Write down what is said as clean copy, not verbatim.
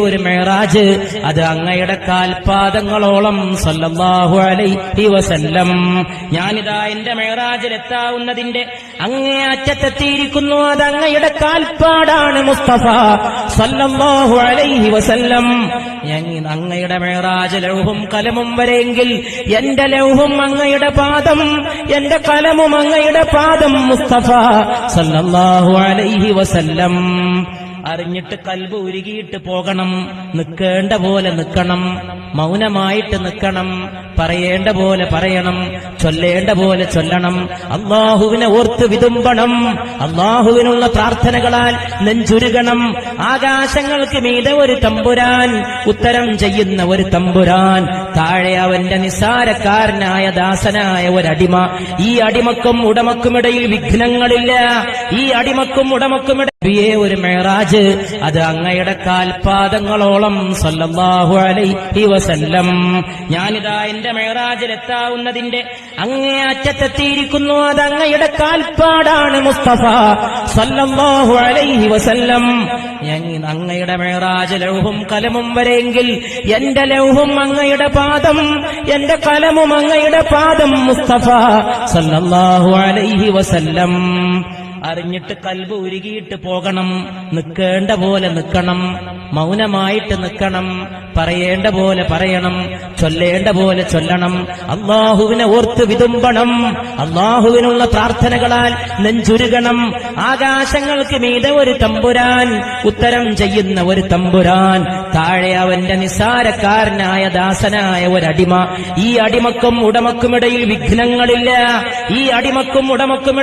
ഒരു മെഹറാജ്, അത് അങ്ങയുടെ കാൽപാദങ്ങളോളം സല്ലല്ലാഹു അലൈഹി വസല്ലം. ഞാനിതാ എന്റെ മെഹറാജിലെത്താവുന്നതിന്റെ അങ്ങേ അറ്റത്തെത്തിയിരിക്കുന്നു. അത് അങ്ങയുടെ കാൽപ്പാടാണ് മുസ്തഫ സല്ലല്ലാഹു അലൈഹി വസല്ലം. അങ്ങയുടെ മെഹറാജ് ലൗഹും കലമും വരെയെങ്കിൽ എന്റെ ലൗഹും അങ്ങയുടെ പാദം, എന്റെ കലമും അങ്ങയുടെ പാദം മുസ്തഫ സല്ലല്ലാഹു അലൈഹി വസല്ലം. അറിഞ്ഞിട്ട് കൽബ് ഉരുകിയിട്ട് പോകണം. നിൽക്കേണ്ട പോലെ നിൽക്കണം, മൗനമായിട്ട് നിൽക്കണം, പറയേണ്ട പോലെ പറയണം, ചൊല്ലേണ്ട പോലെ ചൊല്ലണം. അള്ളാഹുവിനെ ഓർത്ത് വിതുമ്പണം, അള്ളാഹുവിനുള്ള പ്രാർത്ഥനകളാൽ നെഞ്ചുരുകണം. ആകാശങ്ങൾക്ക് മീതെ ഒരു തമ്പുരാൻ, ഉത്തരം ചെയ്യുന്ന ഒരു തമ്പുരാൻ, താഴെ അവന്റെ നിസ്സാരക്കാരനായ ദാസനായ ഒരടിമ. ഈ അടിമക്കും ഉടമക്കുമിടയിൽ വിഘ്നങ്ങളില്ല. ഈ അടിമക്കും ഉടമക്കുമിടയിൽ ഒരു മെഹറാജ്, അത് അങ്ങയുടെ കാൽപാദങ്ങളോളം സല്ലല്ലാഹു അലൈഹി വസല്ലം. ഞാനിതാ എന്റെ മെഹറാജിലെത്താവുന്നതിന്റെ അങ്ങേ അറ്റത്തെത്തിയിരിക്കുന്നു. അത് അങ്ങയുടെ കാൽപ്പാടാണ് മുസ്തഫ സല്ലല്ലാഹു അലൈഹി വസല്ലം. അങ്ങയുടെ മെഹറാജ് ലൗഹും കലമും വരെയെങ്കിൽ എന്റെ ലൗഹും അങ്ങയുടെ പാദം, എന്റെ കലമും അങ്ങയുടെ പാദം മുസ്തഫ സല്ലല്ലാഹു അലൈഹി വസല്ലം. അറിഞ്ഞിട്ട് കൽബ് ഉരുകിയിട്ട് പോകണം. നിൽക്കേണ്ട പോലെ നിൽക്കണം, മൗനമായിട്ട് നിൽക്കണം, പറയേണ്ട പോലെ പറയണം, ചൊല്ലേണ്ട പോലെ ചൊല്ലണം. അള്ളാഹുവിനെ ഓർത്ത് വിതുമ്പണം, അള്ളാഹുവിനുള്ള പ്രാർത്ഥനകളാൽ നെഞ്ചുരുകണം. ആകാശങ്ങൾക്ക് മീതെ ഒരു തമ്പുരാൻ, ഉത്തരം ചെയ്യുന്ന ഒരു തമ്പുരാൻ, താഴെ അവന്റെ നിസ്സാരക്കാരനായ ദാസനായ ഒരടിമ. ഈ അടിമക്കും ഉടമക്കുമിടയിൽ വിഘ്നങ്ങളില്ല. ഈ അടിമക്കും ഉടമക്കും